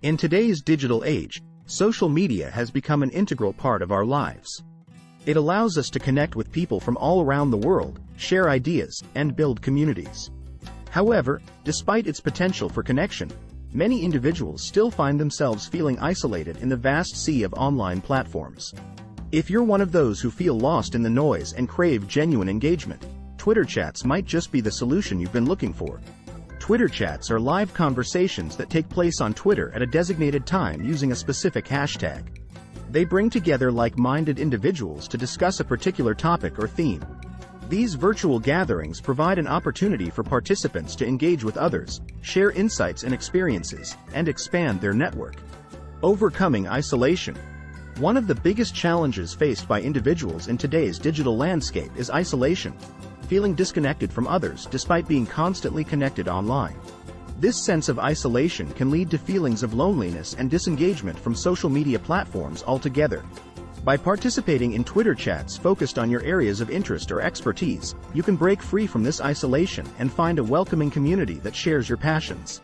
In today's digital age, social media has become an integral part of our lives. It allows us to connect with people from all around the world, share ideas, and build communities. However, despite its potential for connection, many individuals still find themselves feeling isolated in the vast sea of online platforms. If you're one of those who feel lost in the noise and crave genuine engagement, Twitter chats might just be the solution you've been looking for. Twitter chats are live conversations that take place on Twitter at a designated time using a specific hashtag. They bring together like-minded individuals to discuss a particular topic or theme. These virtual gatherings provide an opportunity for participants to engage with others, share insights and experiences, and expand their network. Overcoming isolation. One of the biggest challenges faced by individuals in today's digital landscape is isolation, feeling disconnected from others despite being constantly connected online. This sense of isolation can lead to feelings of loneliness and disengagement from social media platforms altogether. By participating in Twitter chats focused on your areas of interest or expertise, you can break free from this isolation and find a welcoming community that shares your passions.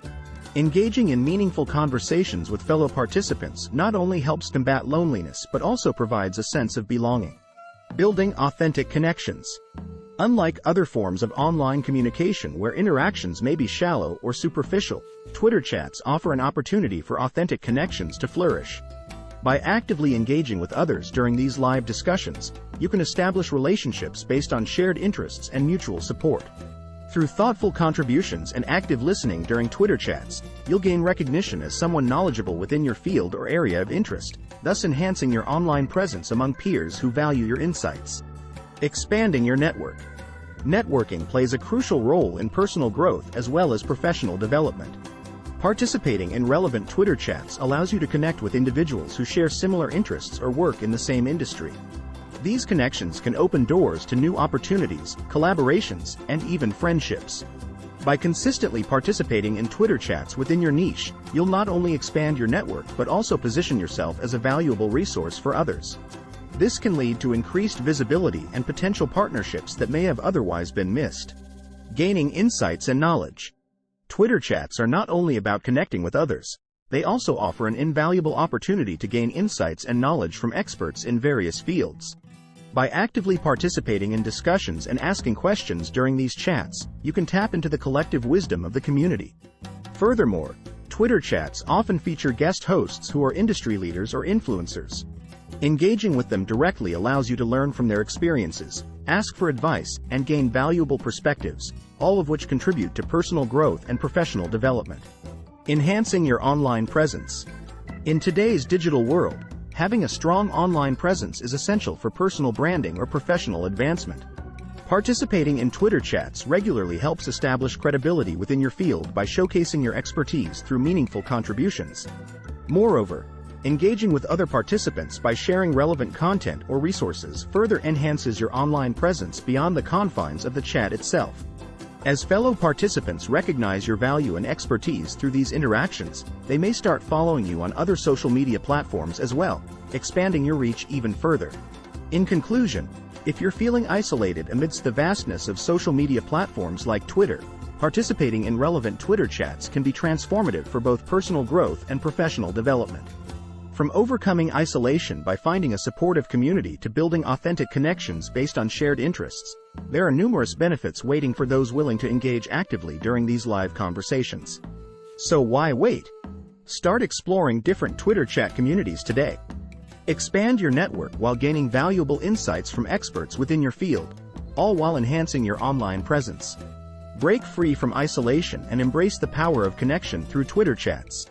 Engaging in meaningful conversations with fellow participants not only helps combat loneliness but also provides a sense of belonging. Building authentic connections. Unlike other forms of online communication where interactions may be shallow or superficial, Twitter chats offer an opportunity for authentic connections to flourish. By actively engaging with others during these live discussions, you can establish relationships based on shared interests and mutual support. Through thoughtful contributions and active listening during Twitter chats, you'll gain recognition as someone knowledgeable within your field or area of interest, thus enhancing your online presence among peers who value your insights. Expanding your network. Networking plays a crucial role in personal growth as well as professional development. Participating in relevant Twitter chats allows you to connect with individuals who share similar interests or work in the same industry. These connections can open doors to new opportunities, collaborations, and even friendships. By consistently participating in Twitter chats within your niche, you'll not only expand your network but also position yourself as a valuable resource for others. This can lead to increased visibility and potential partnerships that may have otherwise been missed. Gaining insights and knowledge. Twitter chats are not only about connecting with others, they also offer an invaluable opportunity to gain insights and knowledge from experts in various fields. By actively participating in discussions and asking questions during these chats, you can tap into the collective wisdom of the community. Furthermore, Twitter chats often feature guest hosts who are industry leaders or influencers. Engaging with them directly allows you to learn from their experiences, ask for advice, and gain valuable perspectives, all of which contribute to personal growth and professional development. Enhancing your online presence. In today's digital world, having a strong online presence is essential for personal branding or professional advancement. Participating in Twitter chats regularly helps establish credibility within your field by showcasing your expertise through meaningful contributions. Moreover, engaging with other participants by sharing relevant content or resources further enhances your online presence beyond the confines of the chat itself. As fellow participants recognize your value and expertise through these interactions, they may start following you on other social media platforms as well, expanding your reach even further. In conclusion, if you're feeling isolated amidst the vastness of social media platforms like Twitter, participating in relevant Twitter chats can be transformative for both personal growth and professional development. From overcoming isolation by finding a supportive community to building authentic connections based on shared interests, there are numerous benefits waiting for those willing to engage actively during these live conversations. So why wait? Start exploring different Twitter chat communities today. Expand your network while gaining valuable insights from experts within your field, all while enhancing your online presence. Break free from isolation and embrace the power of connection through Twitter chats.